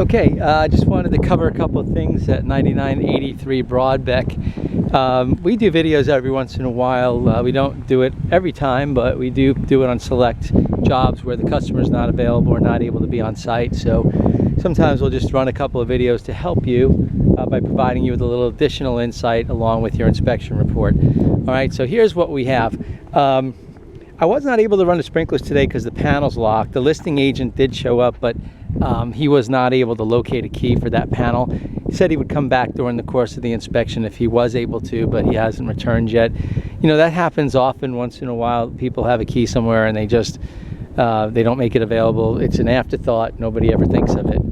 Okay, I just wanted to cover a couple of things at 9983 Brodbeck. We do videos every once in a while. We don't do it every time, but we do it on select jobs where the customer is not available or not able to be on site. So sometimes we'll just run a couple of videos to help you by providing you with a little additional insight along with your inspection report. All right, so here's what we have. I was not able to run the sprinklers today because the panel's locked. The listing agent did show up, but he was not able to locate a key for that panel. He said he would come back during the course of the inspection if he was able to, but he hasn't returned yet. You know, that happens often. Once in a while, people have a key somewhere and they just they don't make it available. It's an afterthought. Nobody ever thinks of it.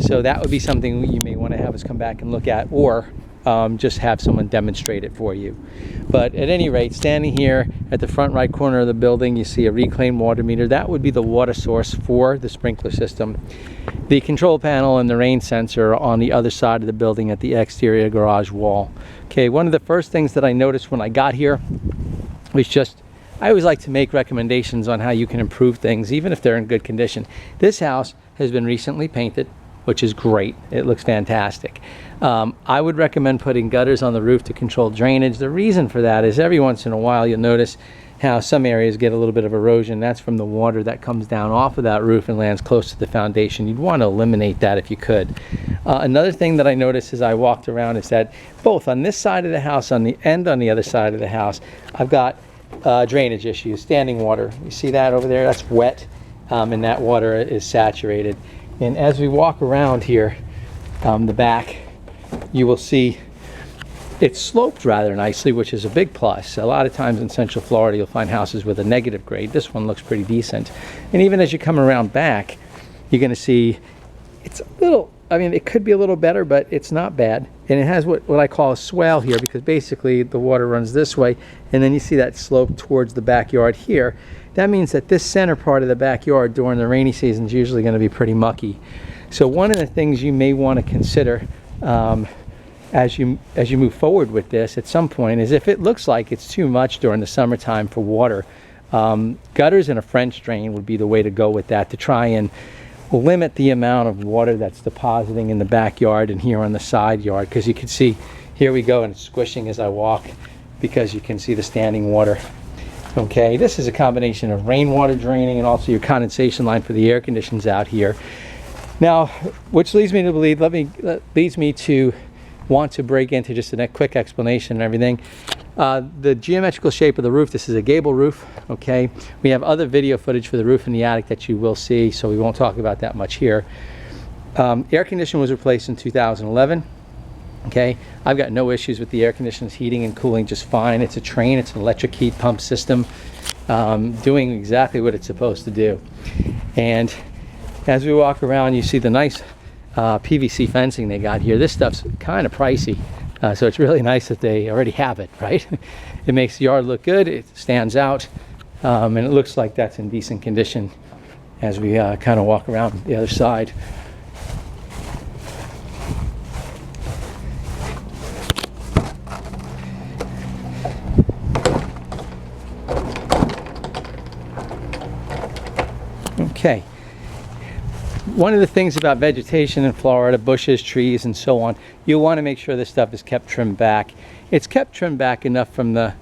So that would be something you may want to have us come back and look at, or just have someone demonstrate it for you. But at any rate, standing here at the front right corner of the building, you see a reclaimed water meter. That would be the water source for the sprinkler system. The control panel and the rain sensor are on the other side of the building at the exterior garage wall. Okay, one of the first things that I noticed when I got here was just, I always like to make recommendations on how you can improve things, even if they're in good condition. This house has been recently painted, which is great. It looks fantastic. I would recommend putting gutters on the roof to control drainage. The reason for that is every once in a while you'll notice how some areas get a little bit of erosion. That's from the water that comes down off of that roof and lands close to the foundation. You'd want to eliminate that if you could. Another thing that I noticed as I walked around is that both on this side of the house and on the other side of the house, I've got drainage issues, standing water. You see that over there? That's wet, and that water is saturated. And as we walk around here, the back, you will see it's sloped rather nicely, which is a big plus. A lot of times in Central Florida, you'll find houses with a negative grade. This one looks pretty decent. And even as you come around back, you're going to see it's a little, I mean, it could be a little better, but it's not bad. And it has what I call a swale here, because basically the water runs this way, and then you see that slope towards the backyard here. That means that this center part of the backyard during the rainy season is usually going to be pretty mucky. So one of the things you may want to consider as you move forward with this at some point is, if it looks like it's too much during the summertime for water, gutters and a French drain would be the way to go with that, to try and limit the amount of water that's depositing in the backyard and here on the side yard. Because you can see, here we go, and it's squishing as I walk because you can see the standing water. Okay, this is a combination of rainwater draining and also your condensation line for the air conditions out here. Now, which leads me to believe, leads me to want to break into just a quick explanation and everything. The geometrical shape of the roof, this is a gable roof, okay? We have other video footage for the roof in the attic that you will see, so we won't talk about that much here. Air conditioning was replaced in 2011. Okay, I've got no issues with the air conditioners heating and cooling just fine. It's a Train, it's an electric heat pump system, doing exactly what it's supposed to do. And as we walk around, you see the nice PVC fencing they got here. This stuff's kind of pricey, so it's really nice that they already have it, right? It makes the yard look good, it stands out, and it looks like that's in decent condition as we kind of walk around the other side. Okay, one of the things about vegetation in Florida, bushes, trees, and so on, you want to make sure this stuff is kept trimmed back. It's kept trimmed back enough from the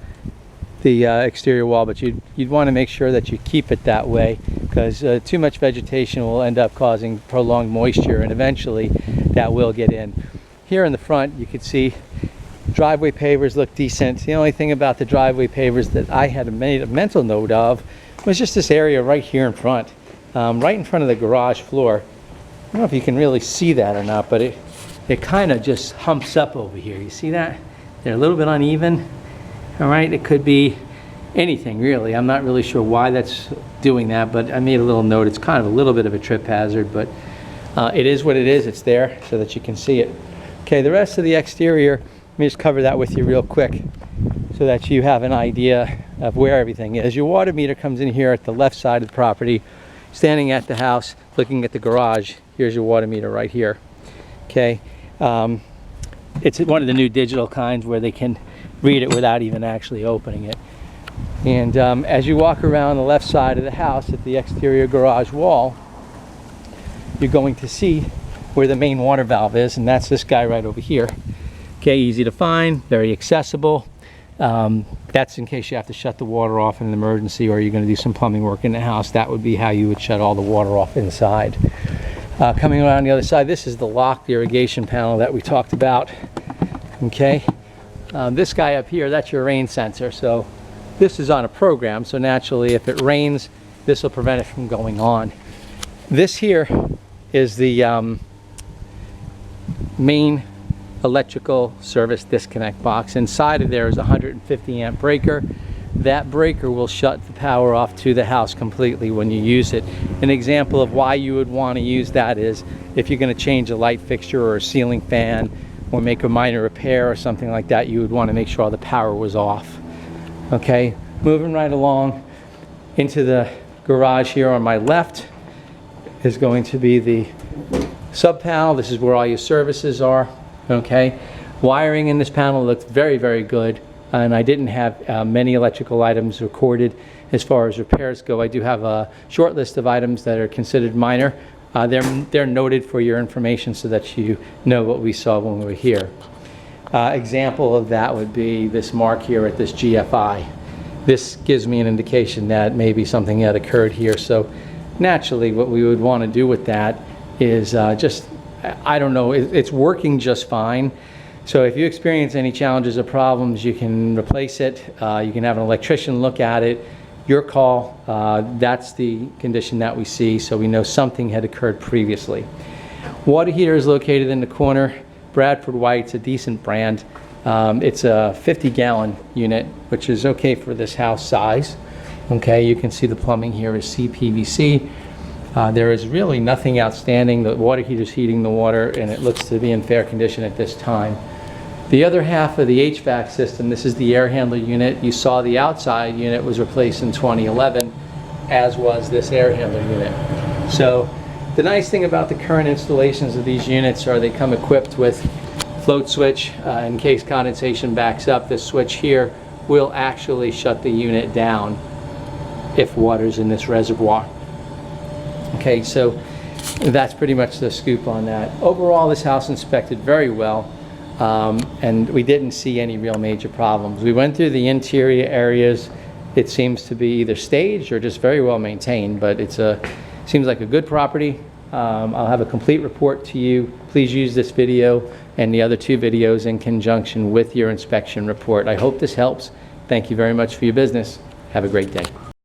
exterior wall, but you'd want to make sure that you keep it that way, because too much vegetation will end up causing prolonged moisture, and eventually that will get in. Here in the front, you can see driveway pavers look decent. The only thing about the driveway pavers that I had made a mental note of was just this area right here in front. Right in front of the garage floor. I don't know if you can really see that or not, but it kind of just humps up over here. You see that? They're a little bit uneven. All right, it could be anything really. I'm not really sure why that's doing that, but I made a little note. It's kind of a little bit of a trip hazard, but it is what it is. It's there so that you can see it. Okay, the rest of the exterior, let me just cover that with you real quick so that you have an idea of where everything is. Your water meter comes in here at the left side of the property. Standing at the house, looking at the garage, here's your water meter right here. Okay, it's one of the new digital kinds where they can read it without even actually opening it. And as you walk around the left side of the house at the exterior garage wall, you're going to see where the main water valve is, and that's this guy right over here. Okay, easy to find, very accessible. That's in case you have to shut the water off in an emergency, or you're going to do some plumbing work in the house. That would be how you would shut all the water off inside. Coming around the other side, this is the locked irrigation panel that we talked about. Okay, this guy up here, that's your rain sensor. So this is on a program, so naturally if it rains, this will prevent it from going on. This here is the main electrical service disconnect box. Inside of there is a 150 amp breaker. That breaker will shut the power off to the house completely when you use it. An example of why you would want to use that is if you're going to change a light fixture or a ceiling fan or make a minor repair or something like that, you would want to make sure all the power was off. Okay, moving right along into the garage here on my left is going to be the sub panel. This is where all your services are. Okay, wiring in this panel looked very, very good, and I didn't have many electrical items recorded as far as repairs go. I do have a short list of items that are considered minor. They're noted for your information so that you know what we saw when we were here. Example of that would be this mark here at this GFI. This gives me an indication that maybe something had occurred here. So naturally what we would want to do with that is just, I don't know, it's working just fine. So if you experience any challenges or problems, you can replace it. You can have an electrician look at it. Your call. That's the condition that we see, so we know something had occurred previously. Water heater is located in the corner. Bradford White's a decent brand. It's a 50-gallon unit, which is okay for this house size. Okay, you can see the plumbing here is CPVC. There is really nothing outstanding. The water heater is heating the water, and it looks to be in fair condition at this time. The other half of the HVAC system, this is the air handler unit. You saw the outside unit was replaced in 2011, as was this air handler unit. So the nice thing about the current installations of these units are they come equipped with float switch. In case condensation backs up, this switch here will actually shut the unit down if water's in this reservoir. Okay, so that's pretty much the scoop on that. Overall, this house inspected very well, and we didn't see any real major problems. We went through the interior areas. It seems to be either staged or just very well maintained, but seems like a good property. I'll have a complete report to you. Please use this video and the other 2 videos in conjunction with your inspection report. I hope this helps. Thank you very much for your business. Have a great day.